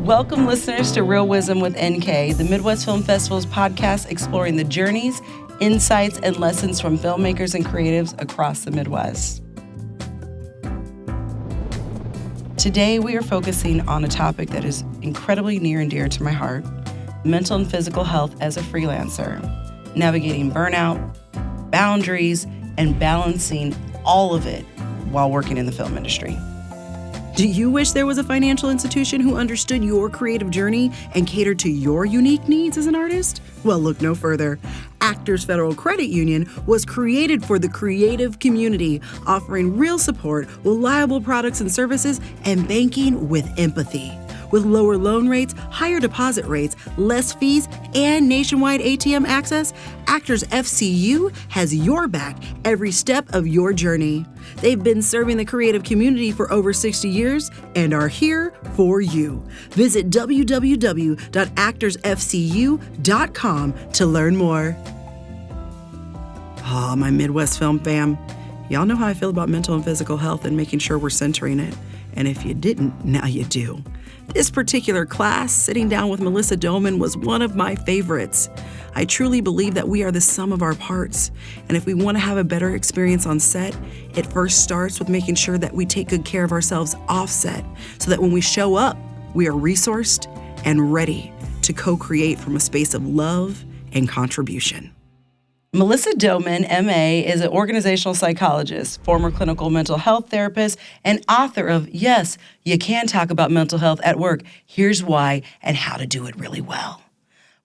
Welcome, listeners, to Real Wisdom with NK, the Midwest Film Festival's podcast exploring the journeys, insights, and lessons from filmmakers and creatives across the Midwest. Today, we are focusing on a topic that is incredibly near and dear to my heart: mental and physical health as a freelancer, navigating burnout, boundaries, and balancing all of it while working in the film industry. Do you wish there was a financial institution who understood your creative journey and catered to your unique needs as an artist? Well, look no further. Actors Federal Credit Union was created for the creative community, offering real support, reliable products and services, and banking with empathy. With lower loan rates, higher deposit rates, less fees, and nationwide ATM access, Actors FCU has your back every step of your journey. They've been serving the creative community for over 60 years and are here for you. Visit www.actorsfcu.com to learn more. Oh, my Midwest film fam. Y'all know how I feel about mental and physical health and making sure we're centering it. And if you didn't, now you do. This particular class, sitting down with Melissa Doman, was one of my favorites. I truly believe that we are the sum of our parts. And if we want to have a better experience on set, it first starts with making sure that we take good care of ourselves off set, so that when we show up, we are resourced and ready to co-create from a space of love and contribution. Melissa Doman, MA, is an organizational psychologist, former clinical mental health therapist, and author of Yes, You Can Talk About Mental Health at Work, Here's Why, and How to Do It Really Well.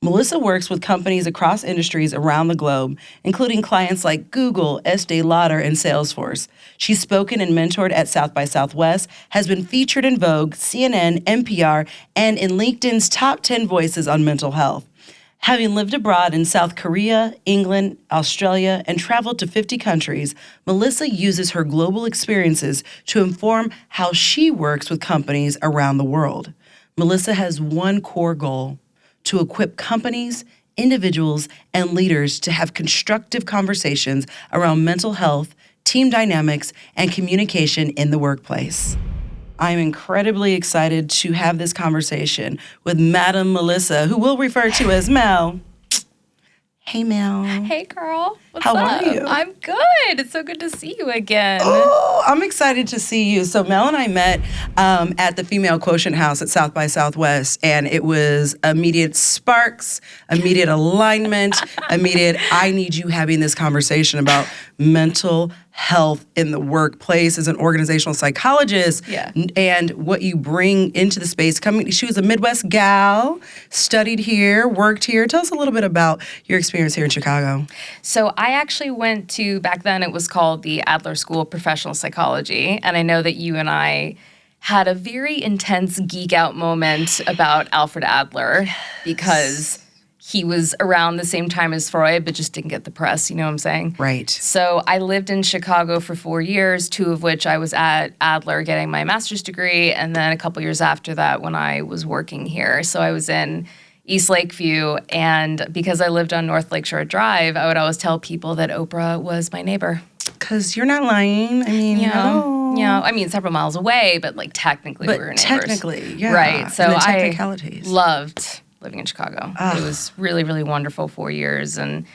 Melissa works with companies across industries around the globe, including clients like Google, Estee Lauder, and Salesforce. She's spoken and mentored at South by Southwest, has been featured in Vogue, CNN, NPR, and in LinkedIn's top 10 voices on mental health. Having lived abroad in South Korea, England, Australia, and traveled to 50 countries, Melissa uses her global experiences to inform how she works with companies around the world. Melissa has one core goal: to equip companies, individuals, and leaders to have constructive conversations around mental health, team dynamics, and communication in the workplace. I'm incredibly excited to have this conversation with Madam Melissa, who we'll refer to as Mel. Hey, Mel. Hey, girl. What's How up? are you? I'm good. It's so good to see you again. Oh, I'm excited to see you. So Mel and I met at the Female Quotient House at South by Southwest, and it was immediate sparks, immediate alignment, immediate, I need you having this conversation about mental health in the workplace as an organizational psychologist, and what you bring into the space. She was a Midwest gal, studied here, worked here. Tell us a little bit about your experience here in Chicago. So I actually went to, back then it was called the Adler School of Professional Psychology, and I know that you and I had a very intense geek out moment about Alfred Adler because he was around the same time as Freud, but just didn't get the press, you know what I'm saying? Right. So I lived in Chicago for 4 years, 2 of which I was at Adler getting my master's degree, and then a couple years after that when I was working here. So I was in East Lakeview, and because I lived on North Lakeshore Drive, I would always tell people that Oprah was my neighbor. Because you're not lying. I mean, I mean, several miles away, but like technically we were neighbors. Technically, yeah. Right. So and the technicalities. I loved living in Chicago. It was really, really wonderful 4 years, and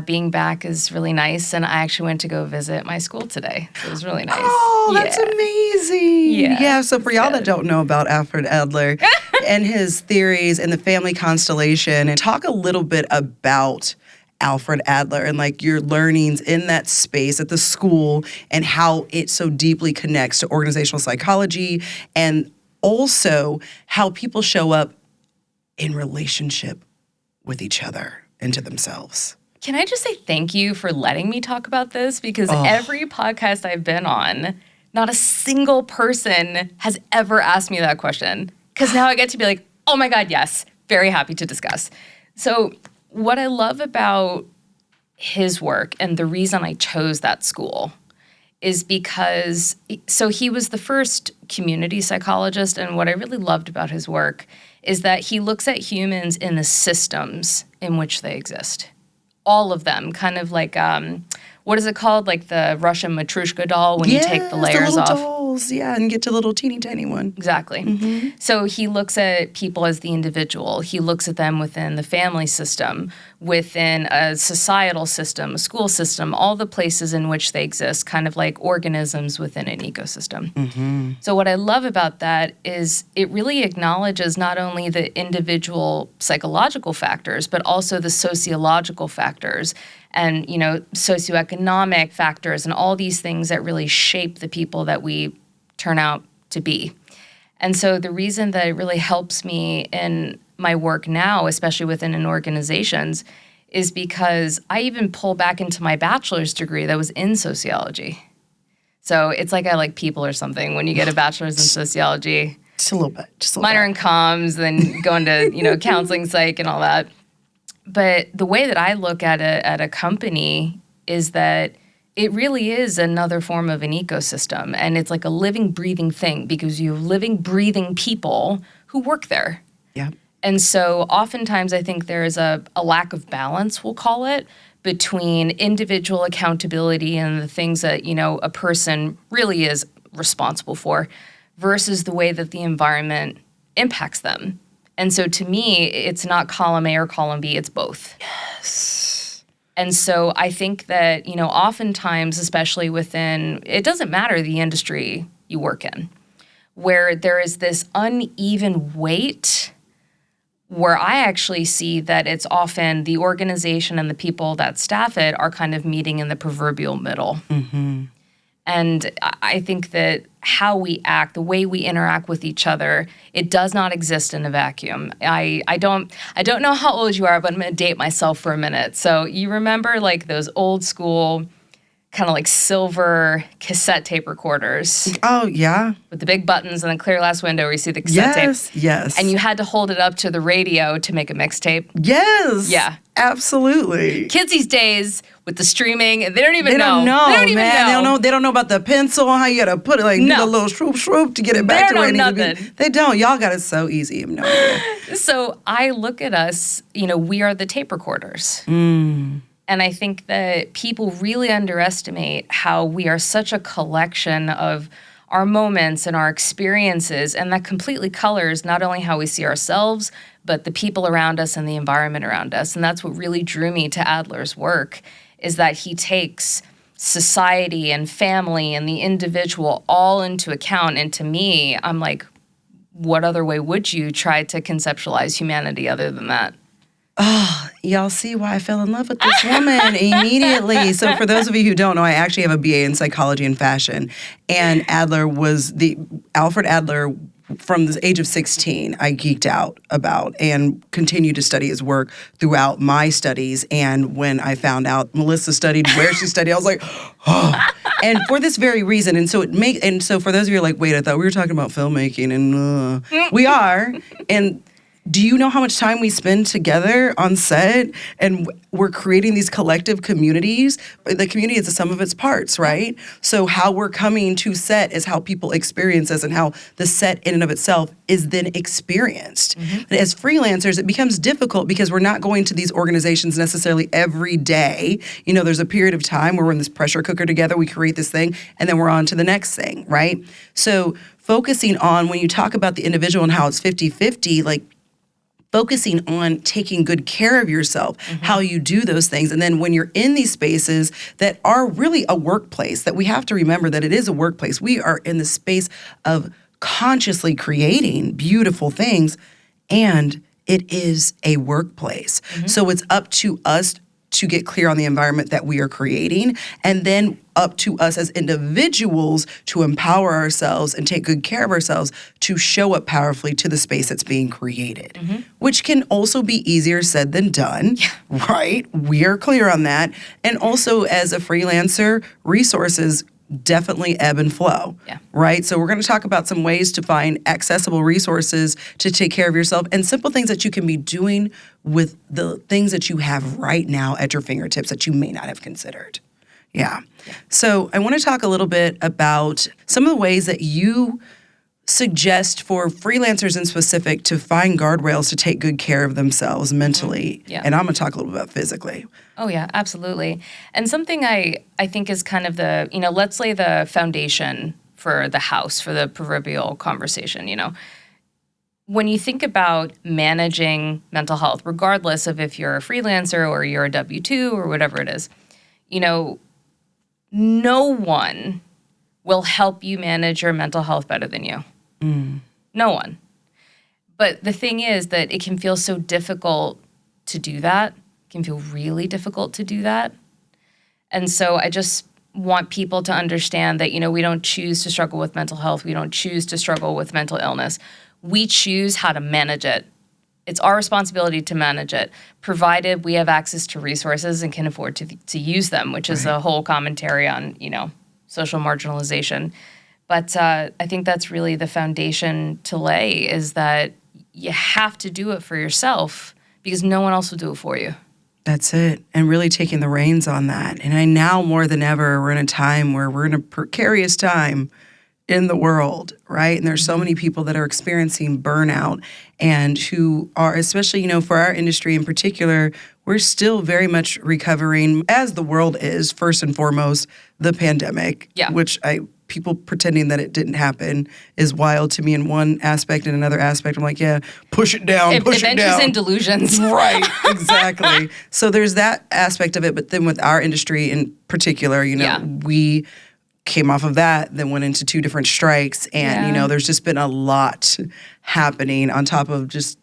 being back is really nice. And I actually went to go visit my school today. So it was really nice. Oh, that's amazing. Yeah, so for y'all that don't know about Alfred Adler and his theories and the family constellation, and talk a little bit about Alfred Adler and like your learnings in that space at the school and how it so deeply connects to organizational psychology, and also how people show up in relationship with each other and to themselves. Can I just say thank you for letting me talk about this? Because every podcast I've been on, not a single person has ever asked me that question. Because now I get to be like, oh my God, yes, very happy to discuss. So what I love about his work and the reason I chose that school is because, so he was the first community psychologist, and what I really loved about his work is that he looks at humans in the systems in which they exist. All of them, kind of like what is it called? Like the Russian Matryoshka doll when you take the layers off. levels, and get to the little teeny tiny one. Exactly. So he looks at people as the individual. He looks at them within the family system, within a societal system, a school system, all the places in which they exist, kind of like organisms within an ecosystem. So what I love about that is it really acknowledges not only the individual psychological factors, but also the sociological factors and, socioeconomic factors and all these things that really shape the people that we turn out to be. And so the reason that it really helps me in my work now, especially within organizations, is because I even pull back into my bachelor's degree that was in sociology. So it's like I like people or something when you get a bachelor's in sociology. Just a little bit. Minor in comms, then go into, counseling, psych, and all that. But the way that I look at a company is that it really is another form of an ecosystem. And it's like a living, breathing thing because you have living, breathing people who work there. Yeah. And so oftentimes I think there is a lack of balance, we'll call it, between individual accountability and the things that, a person really is responsible for versus the way that the environment impacts them. And so to me, it's not column A or column B, it's both. Yes. And so I think that, oftentimes, especially within, it doesn't matter the industry you work in, where there is this uneven weight where I actually see that it's often the organization and the people that staff it are kind of meeting in the proverbial middle. And I think that how we act, the way we interact with each other, it does not exist in a vacuum. I don't know how old you are, but I'm going to date myself for a minute. So you remember like those old school kind of like silver cassette tape recorders. Oh, yeah. With the big buttons and the clear glass window where you see the cassette tape. Yes. And you had to hold it up to the radio to make a mixtape. Yes. Yeah. Absolutely. Kids these days with the streaming, they don't even know. They don't know, They don't even know. They don't know about the pencil, how you gotta put it, do the little swoop to get it back to where it needs to be. They don't. Y'all got it so easy. You have no idea. So I look at us, we are the tape recorders. And I think that people really underestimate how we are such a collection of our moments and our experiences, and that completely colors not only how we see ourselves, but the people around us and the environment around us. And that's what really drew me to Adler's work, is that he takes society and family and the individual all into account. And to me, I'm like, what other way would you try to conceptualize humanity other than that? Oh, y'all see why I fell in love with this woman immediately. So for those of you who don't know, I actually have a BA in psychology and fashion. And Alfred Adler, from the age of 16, I geeked out about and continued to study his work throughout my studies. And when I found out Melissa studied where she studied, I was like, oh. And for this very reason. And so for those of you who are like, wait, I thought we were talking about filmmaking, and we are. And do you know how much time we spend together on set? And we're creating these collective communities. The community is the sum of its parts, right? So how we're coming to set is how people experience us and how the set in and of itself is then experienced. But as freelancers, it becomes difficult because we're not going to these organizations necessarily every day. There's a period of time where we're in this pressure cooker together, we create this thing, and then we're on to the next thing, right? So focusing on, when you talk about the individual and how it's 50-50, like, focusing on taking good care of yourself, how you do those things. And then when you're in these spaces that are really a workplace, that we have to remember that it is a workplace. We are in the space of consciously creating beautiful things, and it is a workplace. So it's up to us to get clear on the environment that we are creating, and then up to us as individuals to empower ourselves and take good care of ourselves to show up powerfully to the space that's being created, which can also be easier said than done, right? We are clear on that. And also as a freelancer, resources definitely ebb and flow, right? So we're going to talk about some ways to find accessible resources to take care of yourself and simple things that you can be doing with the things that you have right now at your fingertips that you may not have considered. Yeah. So I want to talk a little bit about some of the ways that you suggest for freelancers in specific to find guardrails to take good care of themselves mentally. And I'm going to talk a little bit about physically. Oh, yeah, absolutely. And something I think is kind of the, let's lay the foundation for the house, for the proverbial conversation, When you think about managing mental health, regardless of if you're a freelancer or you're a W-2 or whatever it is, no one will help you manage your mental health better than you. No one. But the thing is that it can feel so difficult to do that. It can feel really difficult to do that. And so I just want people to understand that, we don't choose to struggle with mental health. We don't choose to struggle with mental illness. We choose how to manage it. It's our responsibility to manage it, provided we have access to resources and can afford to use them, which is a whole commentary on, social marginalization. But I think that's really the foundation to lay, is that you have to do it for yourself because no one else will do it for you. That's it. And really taking the reins on that. And I now more than ever, we're in a time where we're in a precarious time in the world, right? And there's so many people that are experiencing burnout and who are, especially, for our industry in particular, we're still very much recovering, as the world is, first and foremost, the pandemic, which people pretending that it didn't happen is wild to me in one aspect. In another aspect, I'm like, yeah, push it down, push it down. Adventures in delusions. Right, exactly. So there's that aspect of it. But then with our industry in particular, we came off of that, then went into 2 different strikes. And, there's just been a lot happening on top of just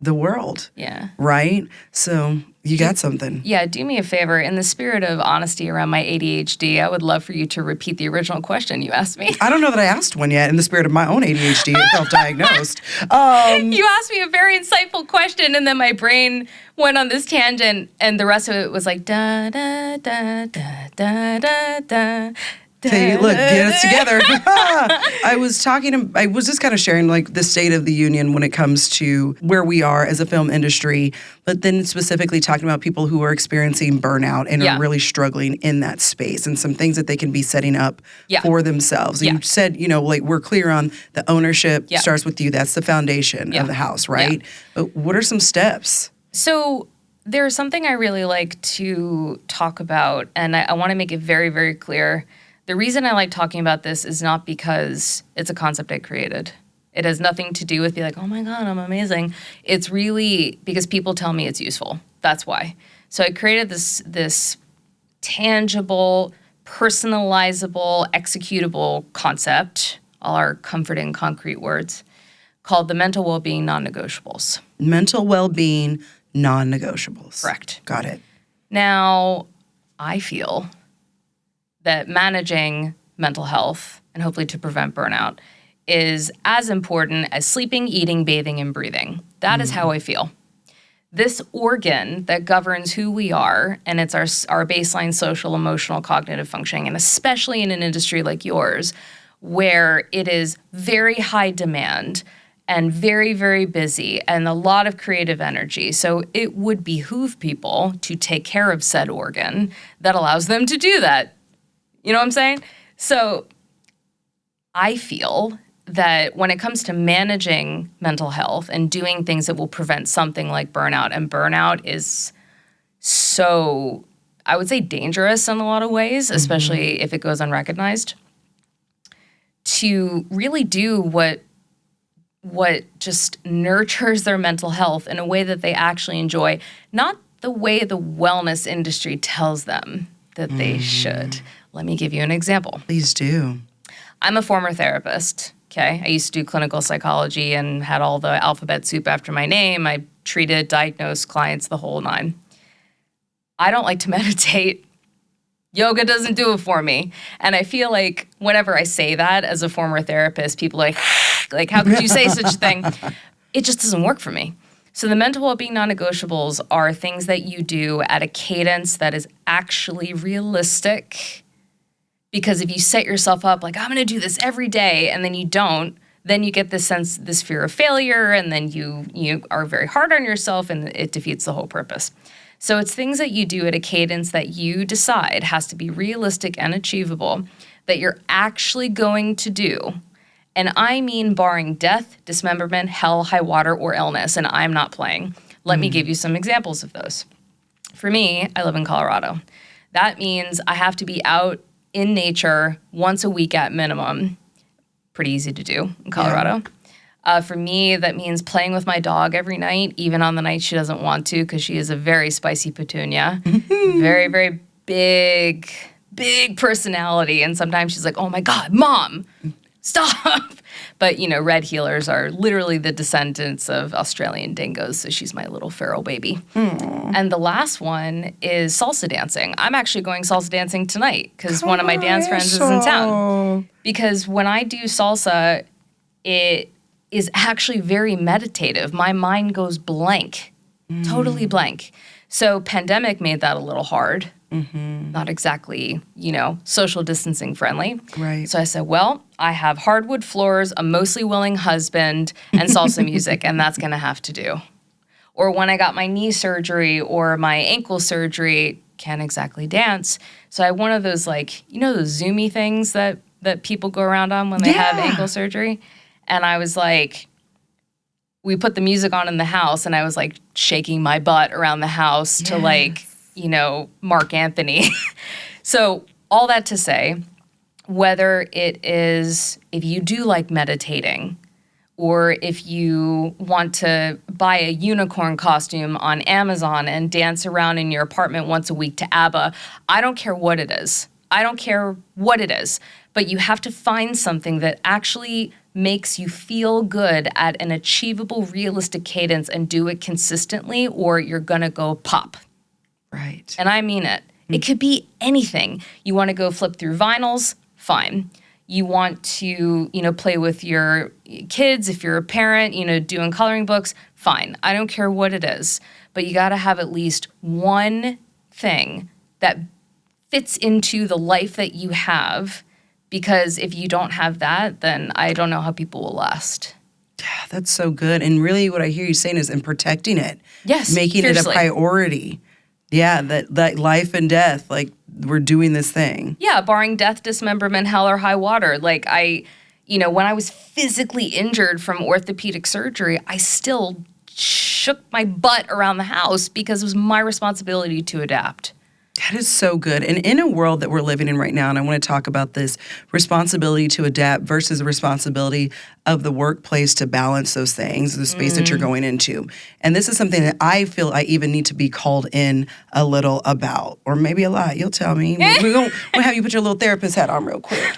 the world. Yeah. Right? So you got something. Yeah, do me a favor. In the spirit of honesty around my ADHD, I would love for you to repeat the original question you asked me. I don't know that I asked one yet in the spirit of my own ADHD, self-diagnosed. You asked me a very insightful question, and then my brain went on this tangent, and the rest of it was like, da, da, da, da, da, da, da. Hey, look, get us together. I was just kind of sharing like the state of the union when it comes to where we are as a film industry, but then specifically talking about people who are experiencing burnout and are really struggling in that space and some things that they can be setting up for themselves. And you said, we're clear on the ownership starts with you. That's the foundation of the house, right? Yeah. But what are some steps? So there's something I really like to talk about, and I want to make it very, very clear. The reason I like talking about this is not because it's a concept I created. It has nothing to do with being like, oh my God, I'm amazing. It's really because people tell me it's useful. That's why. So I created this tangible, personalizable, executable concept, all our comforting, concrete words, called the mental well-being non-negotiables. Mental well-being non-negotiables. Correct. Got it. Now, I feel that managing mental health, and hopefully to prevent burnout, is as important as sleeping, eating, bathing, and breathing. That is how I feel. This organ that governs who we are, and it's our baseline social, emotional, cognitive functioning, and especially in an industry like yours, where it is very high demand and very, very busy and a lot of creative energy. So it would behoove people to take care of said organ that allows them to do that. You know what I'm saying? So I feel that when it comes to managing mental health and doing things that will prevent something like burnout, and burnout is so, I would say, dangerous in a lot of ways, especially if it goes unrecognized, to really do what just nurtures their mental health in a way that they actually enjoy, not the way the wellness industry tells them that they should. Let me give you an example. Please do. I'm a former therapist, okay? I used to do clinical psychology and had all the alphabet soup after my name. I treated, diagnosed clients, the whole 9. I don't like to meditate. Yoga doesn't do it for me. And I feel like whenever I say that as a former therapist, people are like, how could you say such a thing? It just doesn't work for me. So the mental well-being non-negotiables are things that you do at a cadence that is actually realistic. Because if you set yourself up like, I'm going to do this every day, and then you don't, then you get this fear of failure, and then you are very hard on yourself, and it defeats the whole purpose. So it's things that you do at a cadence that you decide has to be realistic and achievable, that you're actually going to do. And I mean barring death, dismemberment, hell, high water, or illness, and I'm not playing. Let me give you some examples of those. For me, I live in Colorado. That means I have to be out in nature once a week at minimum, pretty easy to do in Colorado. Yeah. For me, that means playing with my dog every night, even on the night she doesn't want to, because she is a very spicy petunia. Very, very big personality. And sometimes she's like, oh my God, Mom, stop. But, red heelers are literally the descendants of Australian dingoes. So she's my little feral baby. And the last one is salsa dancing. I'm actually going salsa dancing tonight because one of my dance friends is in town. Because when I do salsa, it is actually very meditative. My mind goes blank, totally blank. So pandemic made that a little hard. Not exactly, social distancing friendly. Right. So I said, well, I have hardwood floors, a mostly willing husband, and salsa music, and that's going to have to do. Or when I got my knee surgery or my ankle surgery, can't exactly dance. So I have one of those, those Zoomy things that people go around on when they have ankle surgery. And I was like, we put the music on in the house, and I was like shaking my butt around the house to Mark Anthony. So all that to say, whether it is, if you do like meditating, or if you want to buy a unicorn costume on Amazon and dance around in your apartment once a week to ABBA, I don't care what it is. But you have to find something that actually makes you feel good at an achievable, realistic cadence and do it consistently, or you're gonna go pop. Right. And I mean it. It could be anything. You want to go flip through vinyls? Fine. You want to, play with your kids if you're a parent, doing coloring books? Fine. I don't care what it is. But you got to have at least one thing that fits into the life that you have, because if you don't have that, then I don't know how people will last. Yeah, that's so good. And really what I hear you saying is in protecting it. Yes, making fiercely. it a priority. Yeah, that life and death, we're doing this thing. Yeah, barring death, dismemberment, hell or high water. When I was physically injured from orthopedic surgery, I still shook my butt around the house because it was my responsibility to adapt. That is so good. And in a world that we're living in right now, and I want to talk about this responsibility to adapt versus the responsibility of the workplace to balance those things, the space that you're going into. And this is something that I feel I even need to be called in a little about, or maybe a lot. You'll tell me. We'll have you put your little therapist hat on real quick.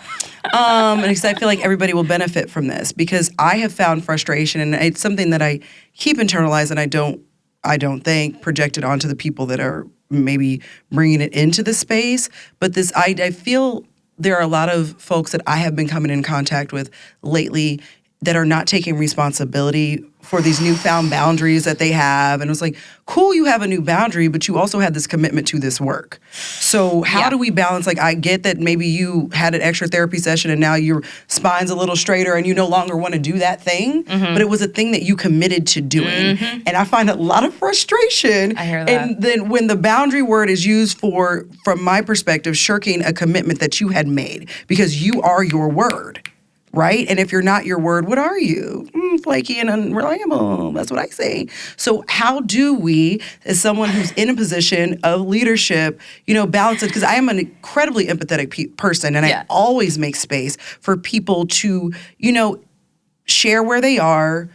And because I feel like everybody will benefit from this, because I have found frustration, and it's something that I keep internalized, and I don't think projected onto the people that are maybe bringing it into the space. But I feel there are a lot of folks that I have been coming in contact with lately that are not taking responsibility for these newfound boundaries that they have. And it was like, cool, you have a new boundary, but you also had this commitment to this work. So how do we balance? I get that maybe you had an extra therapy session and now your spine's a little straighter and you no longer want to do that thing, but it was a thing that you committed to doing. And I find a lot of frustration. I hear that. And then when the boundary word is used for, from my perspective, shirking a commitment that you had made, because you are your word. Right? And if you're not your word, what are you? Flaky and unreliable. That's what I say. So how do we, as someone who's in a position of leadership, balance it? Because I am an incredibly empathetic person, and I always make space for people to, share where they are.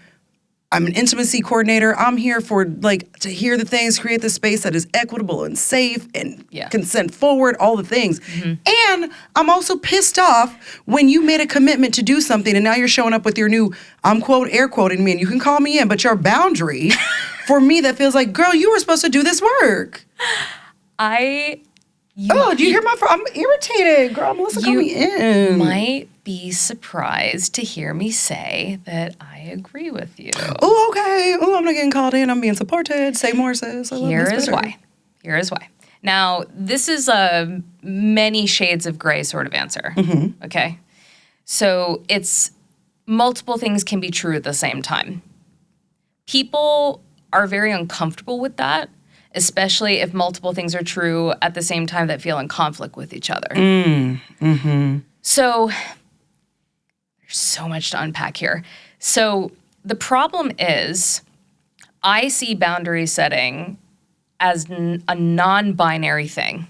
I'm an intimacy coordinator. I'm here for to hear the things, create the space that is equitable and safe and consent forward, all the things. And I'm also pissed off when you made a commitment to do something and now you're showing up with your new, I'm air quoting me, and you can call me in, but your boundary for me that feels like, girl, you were supposed to do this work. Do you hear I'm irritated. Girl, Melissa, call me in. Might be surprised to hear me say that I agree with you. Oh, okay. Oh, I'm not getting called in. I'm being supported. Say more, sis. Here is why. Now, this is a many shades of gray sort of answer. Okay? So it's multiple things can be true at the same time. People are very uncomfortable with that, especially if multiple things are true at the same time that feel in conflict with each other. So there's so much to unpack here. So the problem is I see boundary setting as a non-binary thing.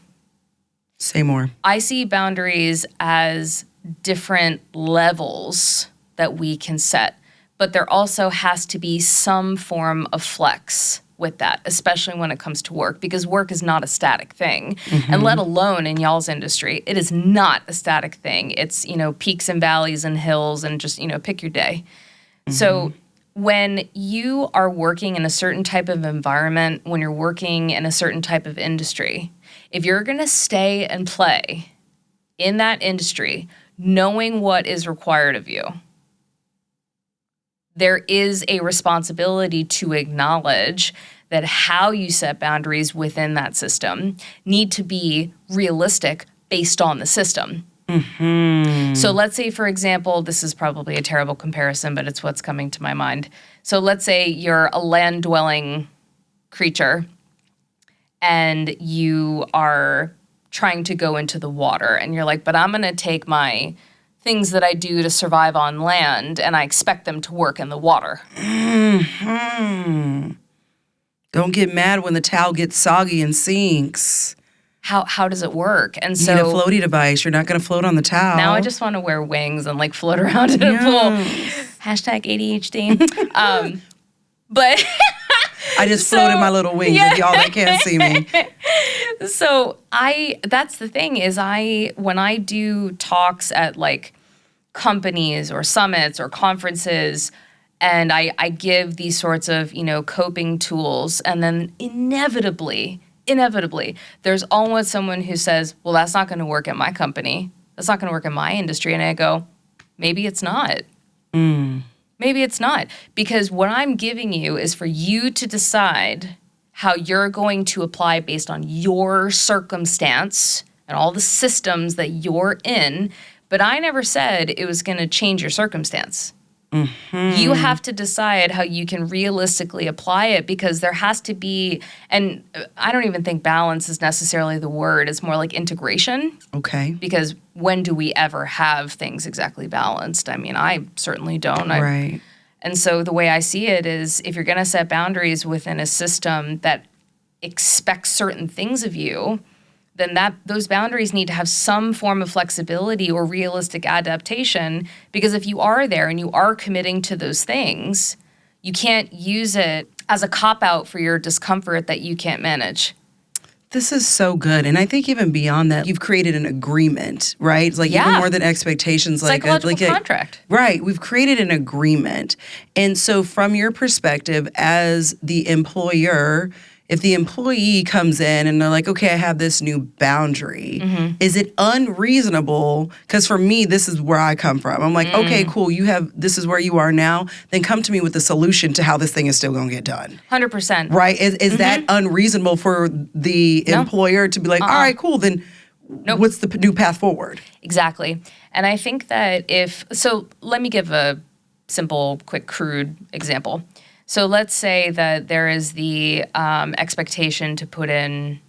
Say more. I see boundaries as different levels that we can set, but there also has to be some form of flex with that, especially when it comes to work, because work is not a static thing. And let alone in y'all's industry, it is not a static thing. It's, peaks and valleys and hills and just, pick your day. So when you are working in a certain type of environment, when you're working in a certain type of industry, if you're going to stay and play in that industry, knowing what is required of you, there is a responsibility to acknowledge that how you set boundaries within that system need to be realistic based on the system. So let's say, for example, this is probably a terrible comparison, but it's what's coming to my mind. So let's say you're a land-dwelling creature and you are trying to go into the water, and you're like, but I'm going to take my things that I do to survive on land, and I expect them to work in the water. Don't get mad when the towel gets soggy and sinks. How does it work? And You need a floaty device. You're not going to float on the towel. Now I just want to wear wings and float around in a pool. Hashtag ADHD. But I just floated my little wings with y'all that can't see me. So that's the thing is when I do talks at companies or summits or conferences, and I give these sorts of, coping tools, and then inevitably, there's always someone who says, well, that's not going to work at my company. That's not going to work in my industry. And I go, maybe it's not. Maybe it's not. Because what I'm giving you is for you to decide how you're going to apply based on your circumstance and all the systems that you're in. But I never said it was going to change your circumstance. You have to decide how you can realistically apply it, because there has to be, and I don't even think balance is necessarily the word. It's more like integration. Okay. Because when do we ever have things exactly balanced? I mean, I certainly don't. Right. And so the way I see it is, if you're going to set boundaries within a system that expects certain things of you, then those boundaries need to have some form of flexibility or realistic adaptation, because if you are there and you are committing to those things, you can't use it as a cop-out for your discomfort that you can't manage. This is so good. And I think even beyond that, you've created an agreement, right? It's even more than expectations. Psychological contract. Right. We've created an agreement. And so from your perspective as the employer, if the employee comes in and they're like, okay, I have this new boundary, is it unreasonable? Because for me, this is where I come from. I'm like, okay, cool. This is where you are now. Then come to me with a solution to how this thing is still going to get done. 100%. Right? Is that unreasonable for the employer to be like, all right, cool. Then what's the new path forward? Exactly. And I think that so let me give a simple, quick, crude example. So let's say that there is the expectation to put in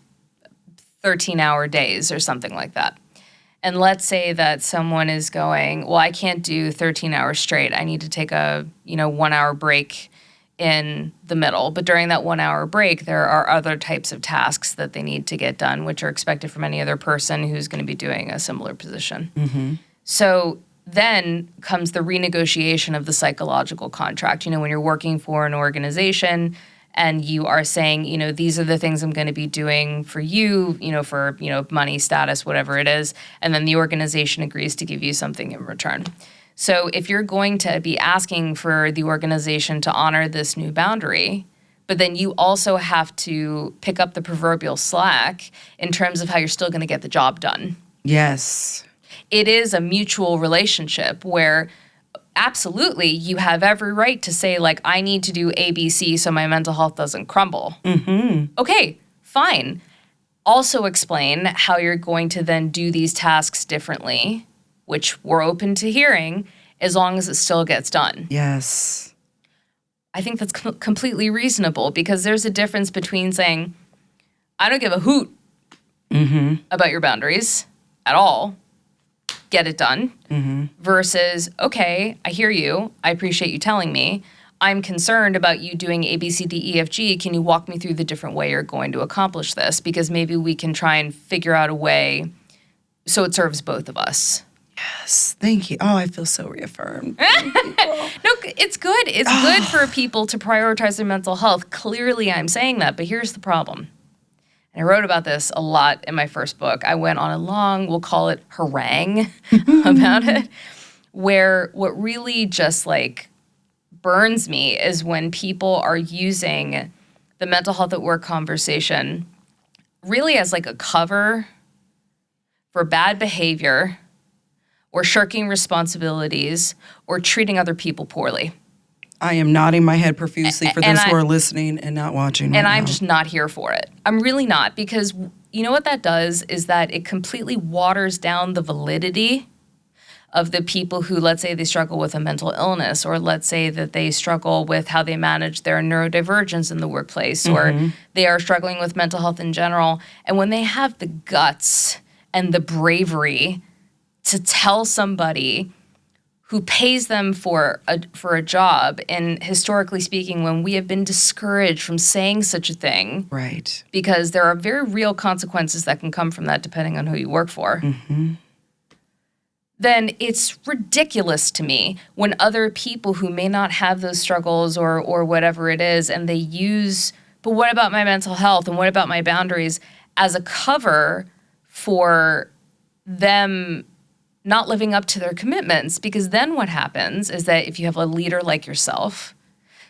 13-hour days or something like that. And let's say that someone is going, well, I can't do 13 hours straight. I need to take a 1-hour break in the middle. But during that 1-hour break, there are other types of tasks that they need to get done, which are expected from any other person who's going to be doing a similar position. So then comes the renegotiation of the psychological contract. When you're working for an organization and you are saying, these are the things I'm going to be doing for you, for, money, status, whatever it is. And then the organization agrees to give you something in return. So if you're going to be asking for the organization to honor this new boundary, but then you also have to pick up the proverbial slack in terms of how you're still going to get the job done. Yes. It is a mutual relationship where absolutely you have every right to say, I need to do ABC so my mental health doesn't crumble. Okay, fine. Also explain how you're going to then do these tasks differently, which we're open to hearing, as long as it still gets done. Yes. I think that's completely reasonable, because there's a difference between saying, I don't give a hoot about your boundaries at all, get it done, versus, okay, I hear you, I appreciate you telling me, I'm concerned about you doing A, B, C, D, E, F, G, can you walk me through the different way you're going to accomplish this? Because maybe we can try and figure out a way so it serves both of us. Yes. Thank you. Oh, I feel so reaffirmed. No, it's good. It's good for people to prioritize their mental health. Clearly, I'm saying that, but here's the problem. And I wrote about this a lot in my first book. I went on a long, we'll call it harangue about it, where what really just like burns me is when people are using the mental health at work conversation really as like a cover for bad behavior or shirking responsibilities or treating other people poorly. I am nodding my head profusely for those who are listening and not watching And right I'm now. just not here for it. I'm really not, because you know what that does is that it completely waters down the validity of the people who, let's say they struggle with a mental illness, or let's say that they struggle with how they manage their neurodivergence in the workplace, or they are struggling with mental health in general. And when they have the guts and the bravery to tell somebody who pays them for a job, and historically speaking, when we have been discouraged from saying such a thing, Right. because there are very real consequences that can come from that depending on who you work for, then it's ridiculous to me when other people who may not have those struggles or whatever it is, and they use, but what about my mental health and what about my boundaries, as a cover for them not living up to their commitments. Because then what happens is that if you have a leader like yourself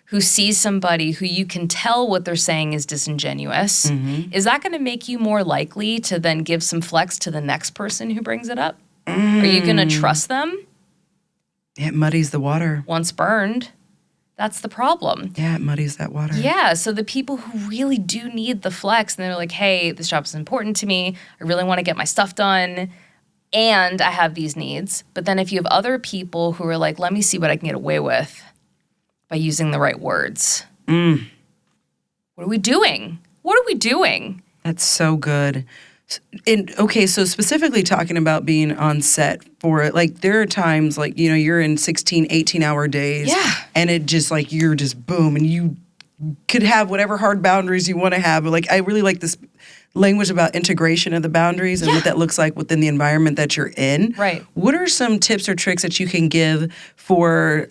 who sees somebody who you can tell what they're saying is disingenuous, is that going to make you more likely to then give some flex to the next person who brings it up? Are you going to trust them? It muddies the water. Once burned, that's the problem. Yeah, it muddies that water. Yeah, so the people who really do need the flex, and they're like, hey, this job is important to me. I really want to get my stuff done. And I have these needs. But then if you have other people who are like, let me see what I can get away with by using the right words. What are we doing? What are we doing? That's so good. And okay, so specifically talking about being on set for it, like there are times like, you know, you're in 16, 18-hour days. Yeah. And it just like, you're just boom, and you could have whatever hard boundaries you want to have. But like, I really like this language about integration of the boundaries and what that looks like within the environment that you're in. Right. What are some tips or tricks that you can give for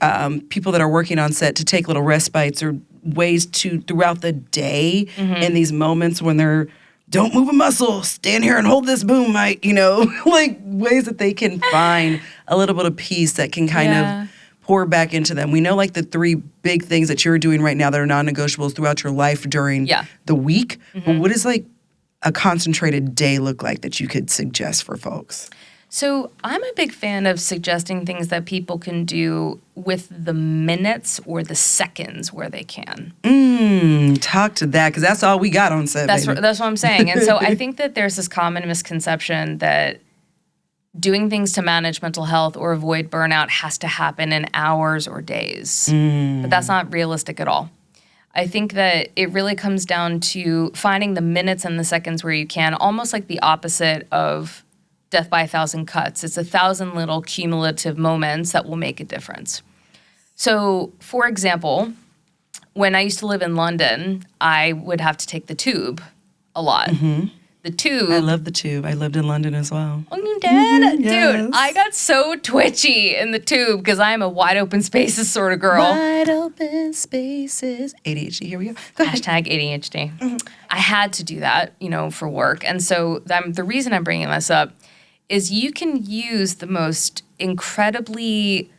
people that are working on set to take little respites or ways to, throughout the day, in these moments when they're, don't move a muscle, stand here and hold this boom mic, you know, like ways that they can find a little bit of peace that can kind of pour back into them. We know like the 3 big things that you're doing right now that are non-negotiables throughout your life during the week. But what is like a concentrated day look like that you could suggest for folks? So I'm a big fan of suggesting things that people can do with the minutes or the seconds where they can. Talk to that, because that's all we got on set. That's what I'm saying. And so I think that there's this common misconception that doing things to manage mental health or avoid burnout has to happen in hours or days. But that's not realistic at all. I think that it really comes down to finding the minutes and the seconds where you can, almost like the opposite of death by 1,000 cuts. It's 1,000 little cumulative moments that will make a difference. So, for example, when I used to live in London, I would have to take the tube a lot. The tube. I love the tube. I lived in London as well. Oh, you did? Yes. Dude, I got so twitchy in the tube because I am a wide open spaces sort of girl. Wide open spaces. ADHD, here we go. Go ahead. Hashtag ADHD. I had to do that, you know, for work. And so the reason I'm bringing this up is you can use the most incredibly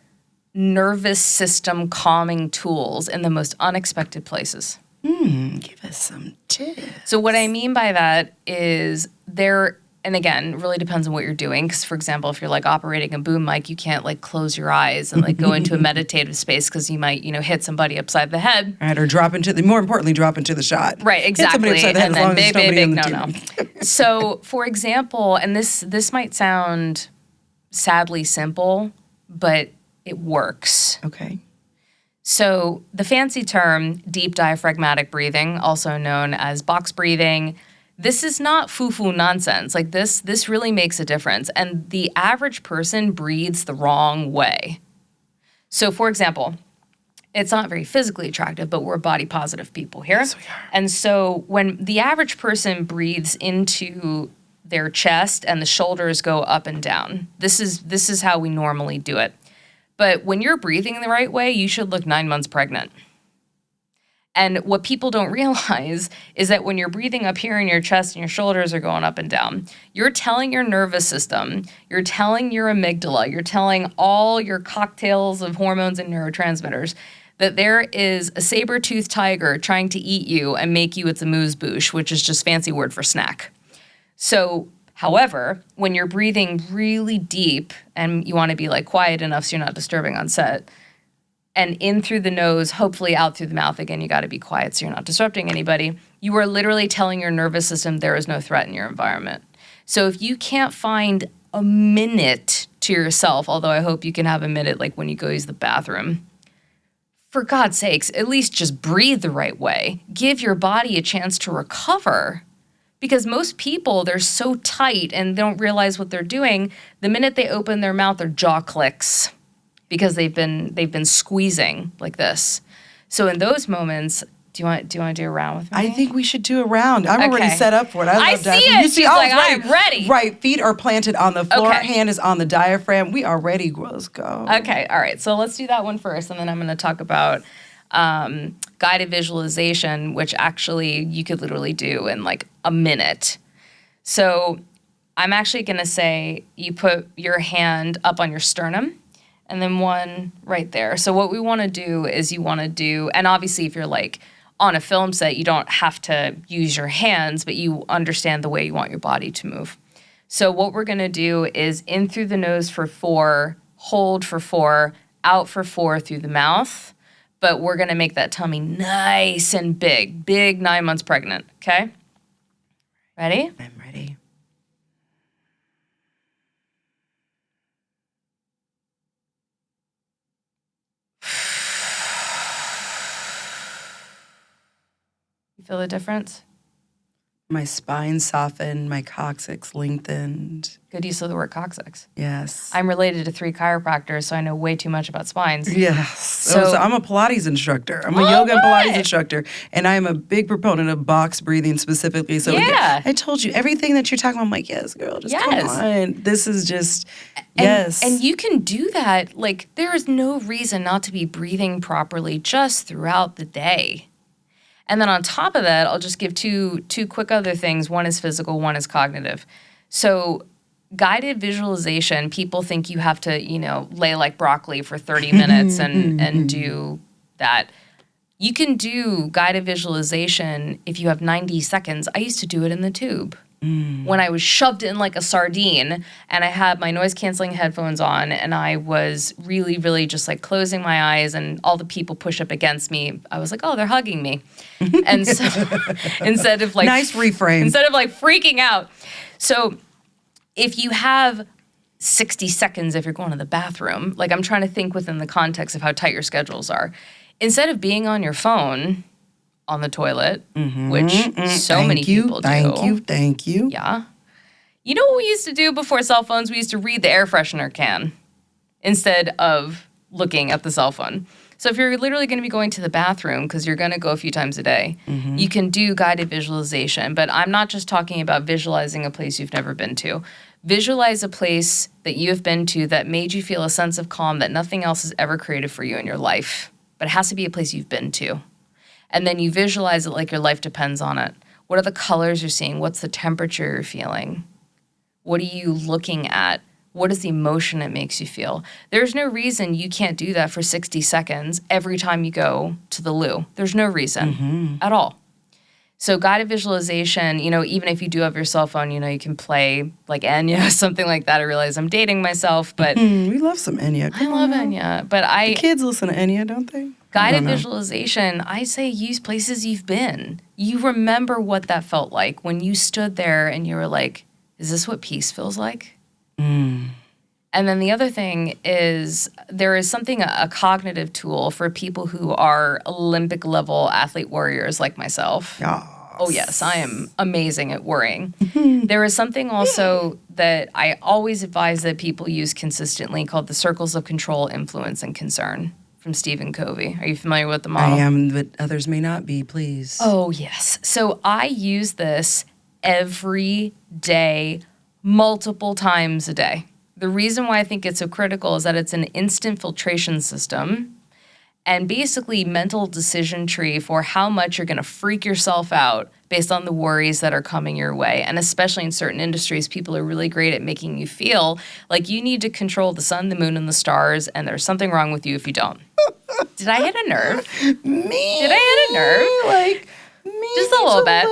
nervous system calming tools in the most unexpected places. Give us some tips. So what I mean by that is and again, it really depends on what you're doing. Because, for example, if you're like operating a boom mic, you can't like close your eyes and like go into a meditative space because you might, you know, hit somebody upside the head. Right, or more importantly, drop into the shot. Right, exactly. Hit somebody upside the head And as long then as there's nobody in the no. So, for example, and this might sound sadly simple, but it works. Okay. So the fancy term, deep diaphragmatic breathing, also known as box breathing, this is not foo-foo nonsense. Like this really makes a difference. And the average person breathes the wrong way. So for example, it's not very physically attractive, but we're body positive people here. Yes, we are. And so when the average person breathes into their chest and the shoulders go up and down. This is how we normally do it. But when you're breathing the right way, you should look 9 months pregnant. And what people don't realize is that when you're breathing up here in your chest and your shoulders are going up and down, you're telling your nervous system, you're telling your amygdala, you're telling all your cocktails of hormones and neurotransmitters that there is a saber-toothed tiger trying to eat you and make you its amuse-bouche, which is just fancy word for snack. So, however, when you're breathing really deep and you want to be like quiet enough so you're not disturbing on set, and in through the nose, hopefully out through the mouth. Again, you got to be quiet so you're not disrupting anybody. You are literally telling your nervous system there is no threat in your environment. So if you can't find a minute to yourself, although I hope you can have a minute like when you go use the bathroom, for God's sakes, at least just breathe the right way. Give your body a chance to recover. Because most people, they're so tight and they don't realize what they're doing. The minute they open their mouth, their jaw clicks, because they've been squeezing like this. So in those moments, do you want to do a round with me? I think we should do a round. I'm already set up for it. I love see dancing. it. You see, She's like, right. I'm ready. Right. Feet are planted on the floor. Okay. Hand is on the diaphragm. We are ready. Let's go. Okay. All right. So let's do that one first, and then I'm going to talk about guided visualization, which actually you could literally do in like a minute. So I'm actually going to say you put your hand up on your sternum, and then one right there. So what we want to do is and obviously if you're like on a film set, you don't have to use your hands, but you understand the way you want your body to move. So what we're going to do is in through the nose for 4, hold for 4, out for 4 through the mouth. But we're going to make that tummy nice and big 9 months pregnant, okay? Ready? I'm ready. You feel the difference? My spine softened, my coccyx lengthened. Good use of the word coccyx. Yes. I'm related to 3 chiropractors, so I know way too much about spines. Yes. So I'm a Pilates instructor. I'm a Oh, yoga and what? Pilates instructor. And I'm a big proponent of box breathing specifically. So Yeah. I told you everything that you're talking about. I'm like, yes, girl, just come Yes. on. This is just, And, yes. And you can do that. Like, there is no reason not to be breathing properly just throughout the day. And then on top of that, I'll just give two quick other things. One is physical, one is cognitive. So guided visualization, people think you have to, lay like broccoli for 30 minutes and do that. You can do guided visualization if you have 90 seconds. I used to do it in the tube. When I was shoved in like a sardine and I had my noise-canceling headphones on and I was really, really just like closing my eyes and all the people push up against me, I was like, oh, they're hugging me. And so instead of like... Nice reframe. Instead of like freaking out. So if you have 60 seconds if you're going to the bathroom, like I'm trying to think within the context of how tight your schedules are. Instead of being on your phone... on the toilet, which so many people do. Thank you. Yeah. You know what we used to do before cell phones? We used to read the air freshener can instead of looking at the cell phone. So if you're literally going to be going to the bathroom, because you're going to go a few times a day, you can do guided visualization. But I'm not just talking about visualizing a place you've never been to. Visualize a place that you have been to that made you feel a sense of calm that nothing else has ever created for you in your life. But it has to be a place you've been to. And then you visualize it like your life depends on it. What are the colors you're seeing? What's the temperature you're feeling? What are you looking at? What is the emotion it makes you feel? There's no reason you can't do that for 60 seconds every time you go to the loo. There's no reason at all. So guided visualization, even if you do have your cell phone, you can play like Enya, something like that. I realize I'm dating myself, but... we love some Enya. I love Enya, but The kids listen to Enya, don't they? Guided visualization, I say use places you've been. You remember what that felt like when you stood there and you were like, is this what peace feels like? And then the other thing is there is something, a cognitive tool for people who are Olympic level athlete warriors like myself. Yes. Oh, yes, I am amazing at worrying. There is something also that I always advise that people use consistently called the circles of control, influence, and concern. From Stephen Covey. Are you familiar with the model? I am, but others may not be, please. Oh, yes. So I use this every day, multiple times a day. The reason why I think it's so critical is that it's an instant filtration system and basically mental decision tree for how much you're going to freak yourself out based on the worries that are coming your way. And especially in certain industries, people are really great at making you feel like you need to control the sun, the moon, and the stars, and there's something wrong with you if you don't. Did I hit a nerve? Did I hit a nerve? Like, just a little bit.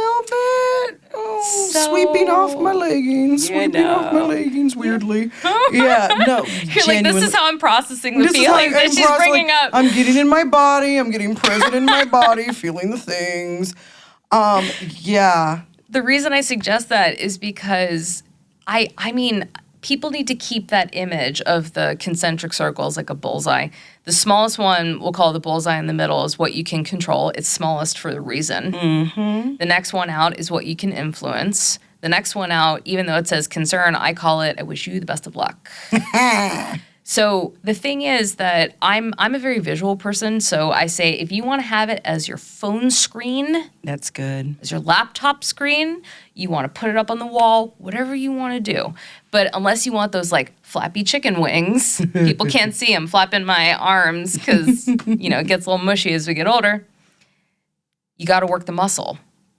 Oh, So, sweeping off my leggings. you Sweeping off my know. leggings weirdly. Yeah, no. You're like, this is how I'm processing the feelings that she's bringing up. I'm getting in my body. I'm getting present in my body, feeling the things. Yeah. The reason I suggest that is because I mean, people need to keep that image of the concentric circles like a bullseye. The smallest one, we'll call the bullseye in the middle, is what you can control. It's smallest for a reason. Mm-hmm. The next one out is what you can influence. The next one out, even though it says concern, I call it, I wish you the best of luck. So the thing is that I'm a very visual person, so I say if you want to have it as your phone screen, That's good. as your laptop screen, you want to put it up on the wall, whatever you want to do. But unless you want those like flappy chicken wings, people can't see them flapping my arms because, it gets a little mushy as we get older. You got to work the muscle.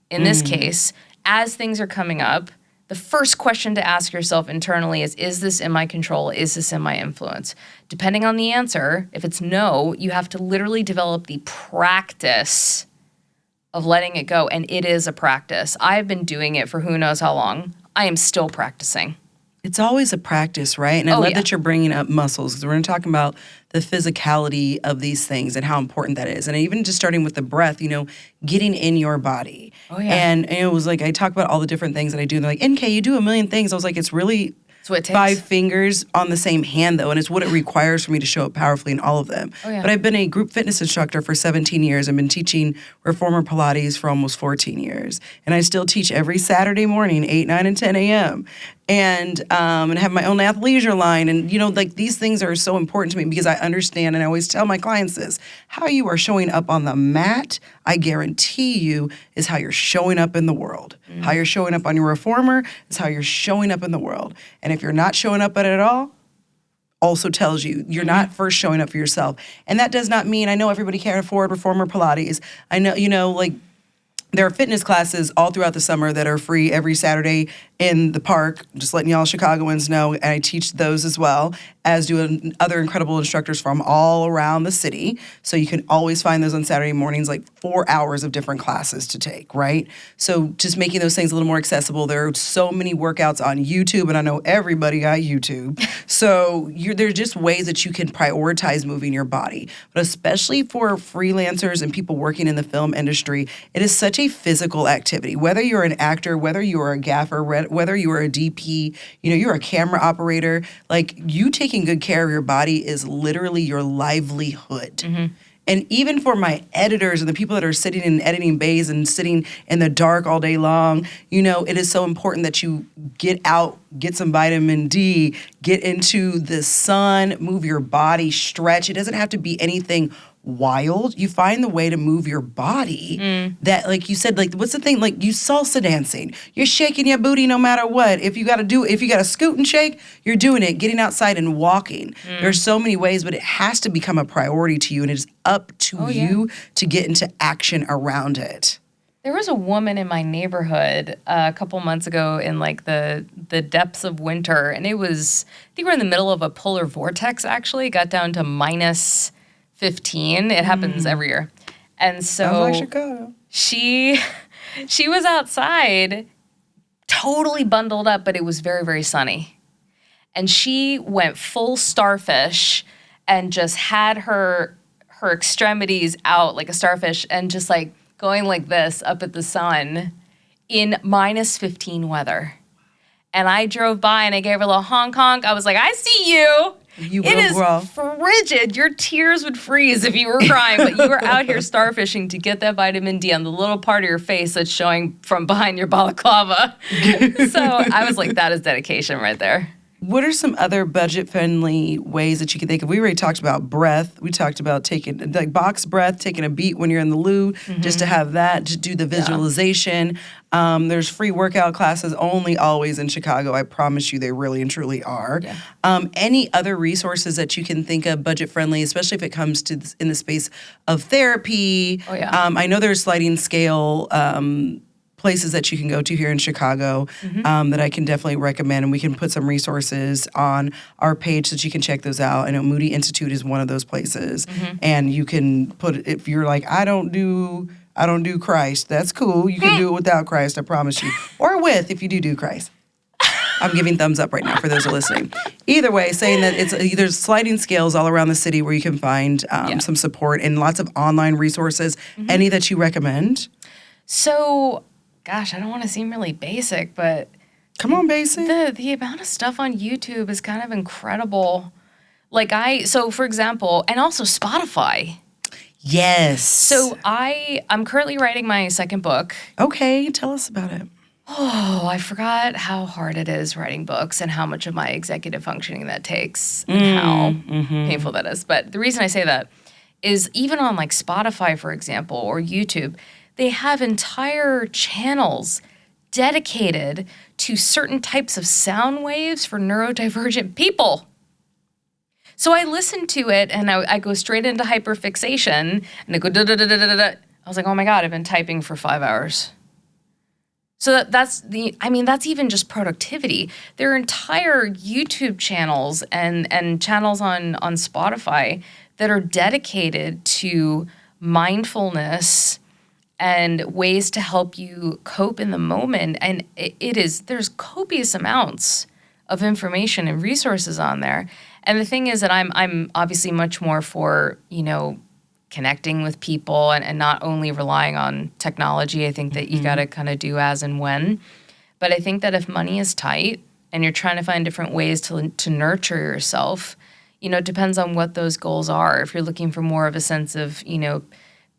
In this case, as things are coming up, the first question to ask yourself internally is this in my control? Is this in my influence? Depending on the answer, if it's no, you have to literally develop the practice of letting it go. And it is a practice. I've been doing it for who knows how long. I am still practicing. It's always a practice, right? And I love that you're bringing up muscles because we're going to talk about the physicality of these things and how important that is. And even just starting with the breath, getting in your body. Oh, yeah. And it was like, I talk about all the different things that I do. And they're like, NK, you do a million things. I was like, it's really That's what it takes. 5 fingers on the same hand, though. And it's what it requires for me to show up powerfully in all of them. Oh, yeah. But I've been a group fitness instructor for 17 years. I've been teaching reformer Pilates for almost 14 years. And I still teach every Saturday morning, 8, 9, and 10 a.m. And have my own athleisure line. And, these things are so important to me because I understand, and I always tell my clients this, how you are showing up on the mat, I guarantee you, is how you're showing up in the world. Mm-hmm. How you're showing up on your reformer is how you're showing up in the world. And if you're not showing up at it all, also tells you you're not first showing up for yourself. And that does not mean, I know everybody can't afford reformer Pilates. I know, there are fitness classes all throughout the summer that are free every Saturday in the park, just letting y'all Chicagoans know, and I teach those as well, as do other incredible instructors from all around the city. So you can always find those on Saturday mornings, like 4 hours of different classes to take, right? So just making those things a little more accessible. There are so many workouts on YouTube, and I know everybody got YouTube. So there's just ways that you can prioritize moving your body. But especially for freelancers and people working in the film industry, it is such a physical activity. Whether you're an actor, whether you're a gaffer, whether you're a DP, you're a camera operator, like you taking good care of your body is literally your livelihood. Mm-hmm. And even for my editors and the people that are sitting in editing bays and sitting in the dark all day long, it is so important that you get out, get some vitamin D, get into the sun, move your body, stretch. It doesn't have to be anything wild. You find the way to move your body that, like you said, like, what's the thing? Like, you salsa dancing. You're shaking your booty no matter what. If you got to scoot and shake, you're doing it, getting outside and walking. There's so many ways, but it has to become a priority to you, and it is up to you to get into action around it. There was a woman in my neighborhood a couple months ago in like the depths of winter, and I think we're in the middle of a polar vortex, actually. It got down to minus 15. It happens every year. And so Sounds like Chicago. She was outside totally bundled up, but it was very, very sunny. And she went full starfish and just had her extremities out like a starfish and just like going like this up at the sun in minus 15 weather. And I drove by and I gave her a little honk honk. I was like, I see you. It is frigid. Your tears would freeze if you were crying, but you were out here starfishing to get that vitamin D on the little part of your face that's showing from behind your balaclava. So I was like, that is dedication right there. What are some other budget-friendly ways that you can think of? We already talked about breath. We talked about taking, like, box breath, taking a beat when you're in the loo, just to have that, to do the visualization. There's free workout classes only always in Chicago. I promise you they really and truly are. Yeah. Any other resources that you can think of budget-friendly, especially if it comes to in the space of therapy? Oh, yeah. I know there's sliding scale places that you can go to here in Chicago that I can definitely recommend, and we can put some resources on our page so that you can check those out. I know Moody Institute is one of those places, and you can put, if you're like, I don't do Christ, that's cool. You can do it without Christ, I promise you, or with if you do Christ. I'm giving thumbs up right now for those who are listening. Either way, saying that there's sliding scales all around the city where you can find some support and lots of online resources. Any that you recommend? So, gosh, I don't want to seem really basic, but come on, basic. The amount of stuff on YouTube is kind of incredible. Like so for example, and also Spotify. Yes. So I'm currently writing my second book. Okay, tell us about it. Oh, I forgot how hard it is writing books and how much of my executive functioning that takes and how painful that is. But the reason I say that is even on like Spotify, for example, or YouTube, they have entire channels dedicated to certain types of sound waves for neurodivergent people. So I listen to it and I go straight into hyperfixation and I go da-da-da-da-da-da. I was like, oh my God, I've been typing for 5 hours. So that's even just productivity. There are entire YouTube channels and channels on Spotify that are dedicated to mindfulness and ways to help you cope in the moment. And there's copious amounts of information and resources on there. And the thing is that I'm obviously much more for, connecting with people and not only relying on technology. I think that you got to kind of do as and when. But I think that if money is tight and you're trying to find different ways to nurture yourself, it depends on what those goals are. If you're looking for more of a sense of,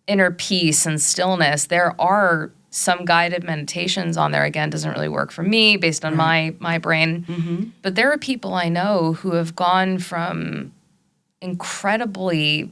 inner peace and stillness, there are some guided meditations on there. Again, doesn't really work for me based on my brain. But there are people I know who have gone from incredibly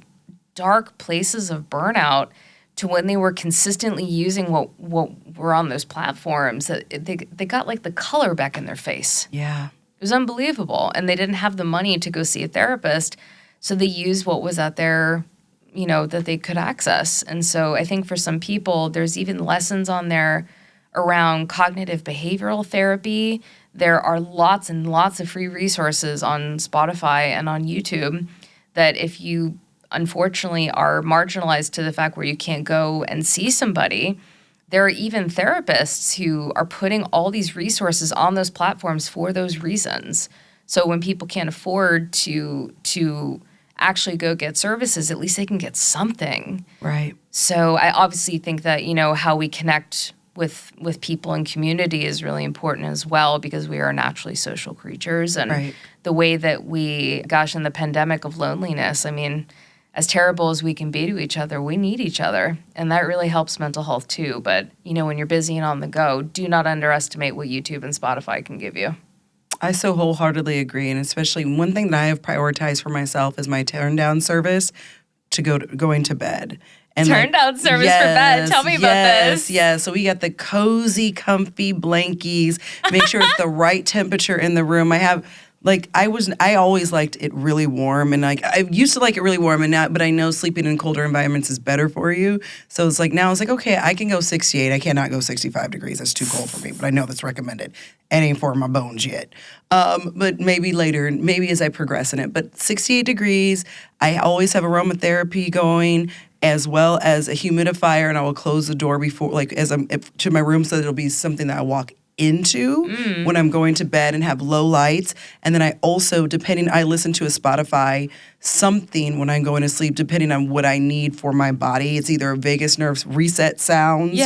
dark places of burnout to when they were consistently using what were on those platforms, that they got like the color back in their face. Yeah. It was unbelievable. And they didn't have the money to go see a therapist, so they used what was out there, that they could access. And so I think for some people, there's even lessons on there around cognitive behavioral therapy. There are lots and lots of free resources on Spotify and on YouTube that if you unfortunately are marginalized to the fact where you can't go and see somebody, there are even therapists who are putting all these resources on those platforms for those reasons. So when people can't afford to actually go get services, at least they can get something. Right. So I obviously think that, how we connect with people in community is really important as well, because we are naturally social creatures. And the way that in the pandemic of loneliness, as terrible as we can be to each other, we need each other. And that really helps mental health too. But, when you're busy and on the go, do not underestimate what YouTube and Spotify can give you. I so wholeheartedly agree. And especially one thing that I have prioritized for myself is my turn down service to going to bed. And turn down service for bed. Tell me about this. Yes. So we got the cozy, comfy blankies. Make sure it's the right temperature in the room. I always liked it really warm, and I used to like it really warm, but I know sleeping in colder environments is better for you. So it's like now it's like, okay, I can go 68. I cannot go 65 degrees. That's too cold for me, but I know that's recommended. It ain't for my bones yet. But maybe later, maybe as I progress in it. But 68 degrees, I always have aromatherapy going, as well as a humidifier, and I will close the door before, to my room, so that it'll be something that I walk into when I'm going to bed and have low lights. And then I also, I listen to a Spotify something when I'm going to sleep, depending on what I need for my body. It's either vagus nerve reset sounds,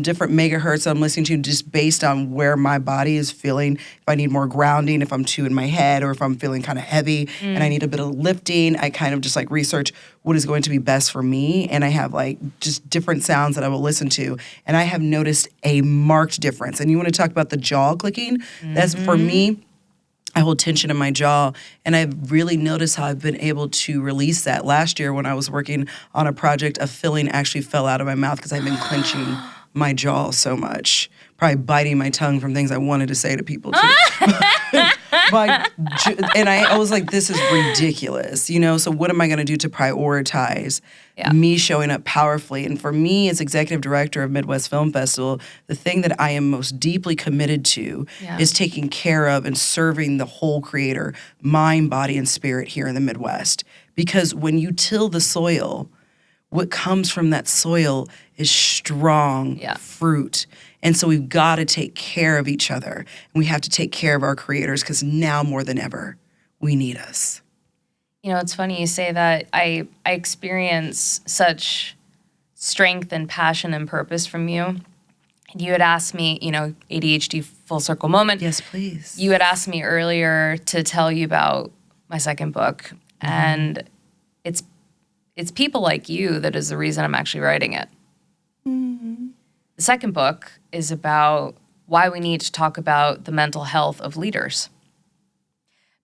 different megahertz I'm listening to, just based on where my body is feeling. If I need more grounding, if I'm too in my head, or if I'm feeling kind of heavy and I need a bit of lifting, I kind of just research what is going to be best for me. And I have just different sounds that I will listen to. And I have noticed a marked difference. And you want to talk about the jaw clicking? That's for me. I hold tension in my jaw, and I've really noticed how I've been able to release that. Last year when I was working on a project, a filling actually fell out of my mouth because I've been clenching my jaw so much, probably biting my tongue from things I wanted to say to people too. And I was like, this is ridiculous, so what am I going to do to prioritize me showing up powerfully? And for me, as executive director of Midwest Film Festival, the thing that I am most deeply committed to is taking care of and serving the whole creator, mind, body, and spirit here in the Midwest. Because when you till the soil, what comes from that soil is strong fruit. And so we've got to take care of each other. And we have to take care of our creators because now more than ever, we need us. It's funny you say that. I experience such strength and passion and purpose from you. And you had asked me, ADHD full circle moment. Yes, please. You had asked me earlier to tell you about my second book. Mm-hmm. And it's people like you that is the reason I'm actually writing it. Mm-hmm. The second book is about why we need to talk about the mental health of leaders.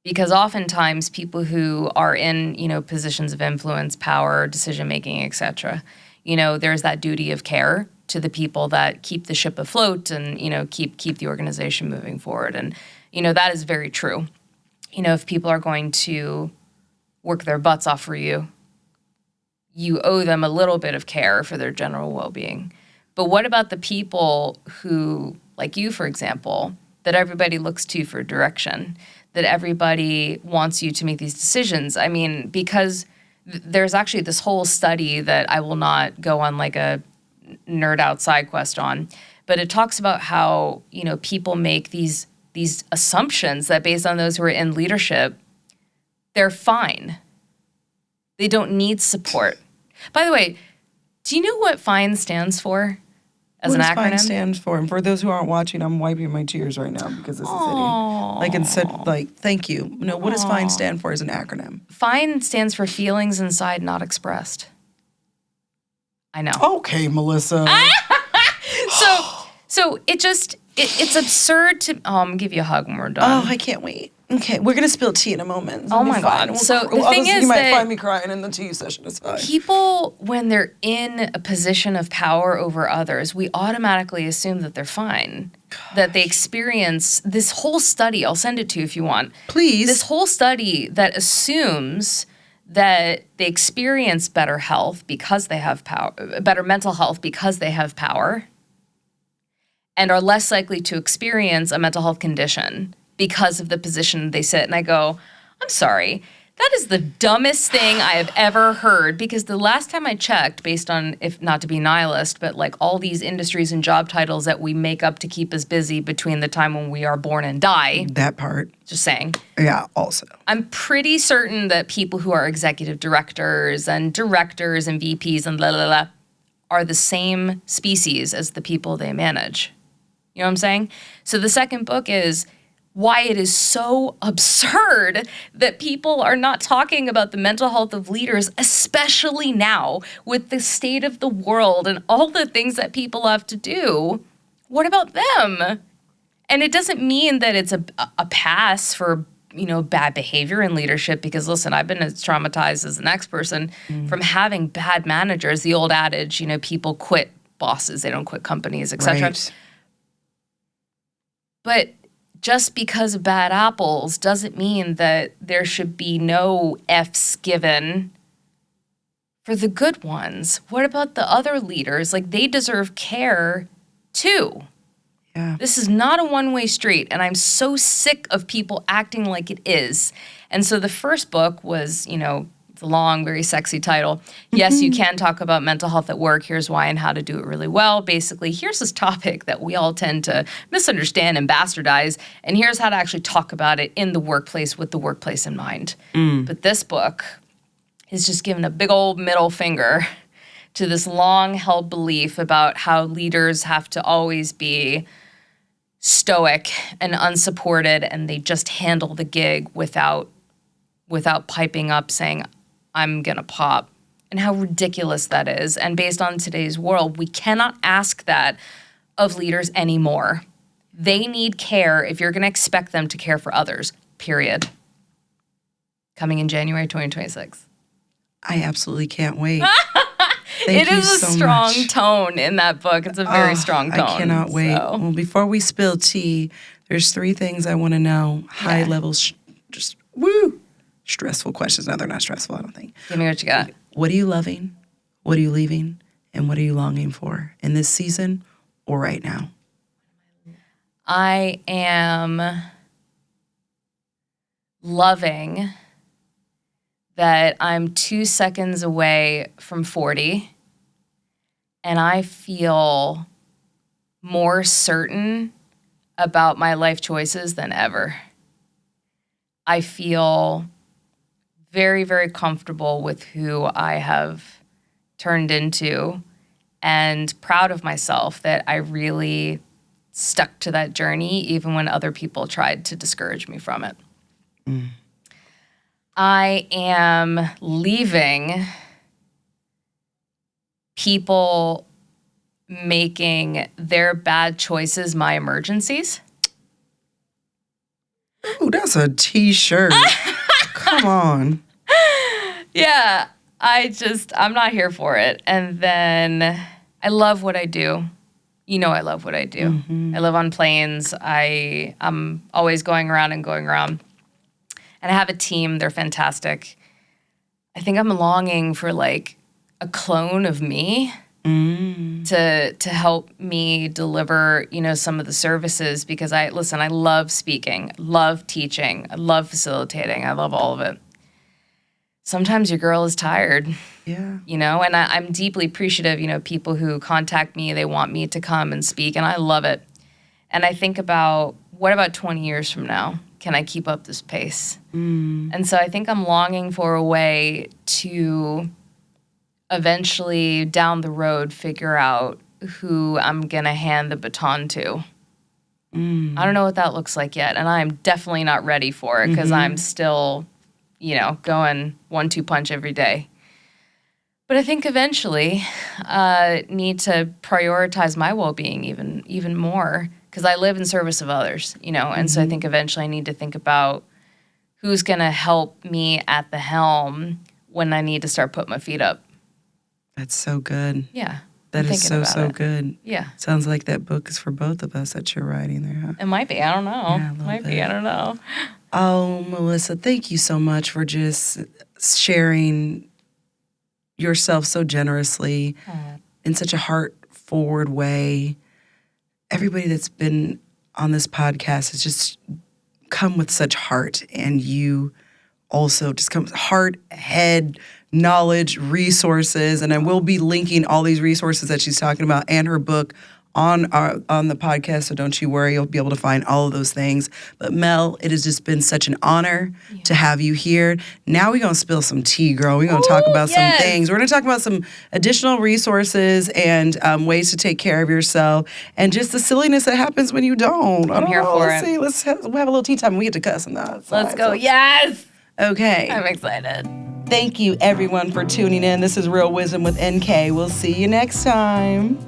Because oftentimes people who are in, positions of influence, power, decision-making, et cetera, there's that duty of care to the people that keep the ship afloat and, keep the organization moving forward. And, that is very true. If people are going to work their butts off for you, you owe them a little bit of care for their general well-being. But what about the people who, like you, for example, that everybody looks to for direction, that everybody wants you to make these decisions? I mean, because there's actually this whole study that I will not go on like a nerd out side quest on, but it talks about how, people make these assumptions that based on those who are in leadership, they're fine. They don't need support. By the way, do you know what FINE stands for as an acronym? What does FINE stand for? And for those who aren't watching, I'm wiping my tears right now because this is hitting. Thank you. No, what does FINE stand for as an acronym? FINE stands for feelings inside not expressed. I know. Okay, Melissa. So it's absurd to. I'm gonna give you a hug when we're done. Oh, I can't wait. Okay, we're gonna spill tea in a moment. Oh my God! So the thing is, you might find me crying in the tea session. It's fine. People, when they're in a position of power over others, we automatically assume that they're fine. Gosh. That they experience this whole study. I'll send it to you if you want. Please. This whole study that assumes that they experience better health because they have power, better mental health because they have power, and are less likely to experience a mental health condition because of the position they sit. And I go, I'm sorry, that is the dumbest thing I have ever heard, because the last time I checked, based on, if not to be nihilist, but like all these industries and job titles that we make up to keep us busy between the time when we are born and die. That part. Just saying. Yeah, also. I'm pretty certain that people who are executive directors and VPs and are the same species as the people they manage. You know what I'm saying? So the second book is why it is so absurd that people are not talking about the mental health of leaders, especially now with the state of the world and all the things that people have to do. What about them? And it doesn't mean that it's a pass for, bad behavior in leadership, because listen, I've been as traumatized as the next person from having bad managers. The old adage, people quit bosses, they don't quit companies, etc. Right. But just because of bad apples doesn't mean that there should be no F's given for the good ones. What about the other leaders? Like, they deserve care too. Yeah. This is not a one-way street, and I'm so sick of people acting like it is. And so the first book was, it's a long, very sexy title. Yes, you can talk about mental health at work. Here's why and how to do it really well. Basically, here's this topic that we all tend to misunderstand and bastardize, and here's how to actually talk about it in the workplace with the workplace in mind. But this book is just giving a big old middle finger to this long-held belief about how leaders have to always be stoic and unsupported, and they just handle the gig without piping up saying, I'm going to pop, and how ridiculous that is. And based on today's world, we cannot ask that of leaders anymore. They need care if you're going to expect them to care for others, period. Coming in January 2026. I absolutely can't wait. It is a strong tone in that book. It's a very strong tone. I cannot wait. So. Well, before we spill tea, there's 3 things I want to know. High level, just stressful questions. No, they're not stressful, I don't think. Give me what you got. What are you loving? What are you leaving? And what are you longing for in this season or right now? I am loving that I'm 2 seconds away from 40, and I feel more certain about my life choices than ever. I feel very, very comfortable with who I have turned into and proud of myself that I really stuck to that journey even when other people tried to discourage me from it. I am leaving people making their bad choices my emergencies. Ooh, that's a T-shirt. Come on. Yeah, I'm not here for it. And then I love what I do. You know I love what I do. Mm-hmm. I live on planes. I'm always going around. And I have a team. They're fantastic. I think I'm longing for like a clone of me to help me deliver, some of the services because I love speaking, love teaching, I love facilitating. I love all of it. Sometimes your girl is tired. Yeah. And I'm deeply appreciative, people who contact me, they want me to come and speak, and I love it. And I think about, what about 20 years from now? Can I keep up this pace? And so I think I'm longing for a way to eventually down the road figure out who I'm going to hand the baton to. I don't know what that looks like yet, and I'm definitely not ready for it because I'm still, going 1-2 punch every day. But I think eventually need to prioritize my well-being even more because I live in service of others, and so I think eventually I need to think about who's going to help me at the helm when I need to start putting my feet up. That's so good. Yeah. That is so good. Yeah. Sounds like that book is for both of us that you're writing there, huh? It might be. I don't know. Yeah, Might be. I don't know. Oh, Melissa, thank you so much for just sharing yourself so generously in such a heart-forward way. Everybody that's been on this podcast has just come with such heart, and you also just come with heart, head, knowledge, resources, and I will be linking all these resources that she's talking about and her book on the podcast, so don't you worry, you'll be able to find all of those things. But Mel, it has just been such an honor to have you here. Now we're going to spill some tea, girl. We're going to talk about some things. We're going to talk about some additional resources and ways to take care of yourself and just the silliness that happens when you don't. I'm here for it. Let's have a little tea time and we get to cuss on that. Let's go. Yes! Okay. I'm excited. Thank you, everyone, for tuning in. This is Real Wisdom with NK. We'll see you next time.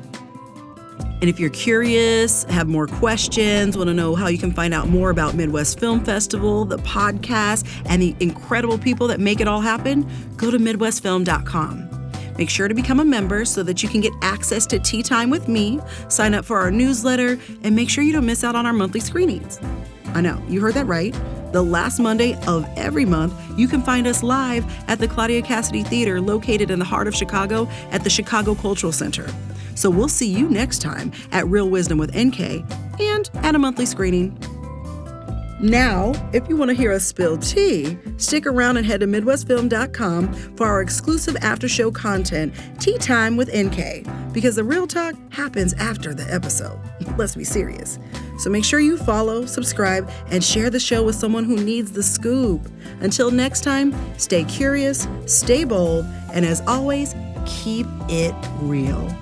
And if you're curious, have more questions, want to know how you can find out more about Midwest Film Festival, the podcast, and the incredible people that make it all happen, go to MidwestFilm.com. Make sure to become a member so that you can get access to Tea Time with me, sign up for our newsletter, and make sure you don't miss out on our monthly screenings. I know, you heard that right. The last Monday of every month, you can find us live at the Claudia Cassidy Theater located in the heart of Chicago at the Chicago Cultural Center. So we'll see you next time at Real Wisdom with NK and at a monthly screening. Now, if you want to hear us spill tea, stick around and head to MidwestFilm.com for our exclusive after-show content, Tea Time with NK, because the real talk happens after the episode. Let's be serious. So make sure you follow, subscribe, and share the show with someone who needs the scoop. Until next time, stay curious, stay bold, and as always, keep it real.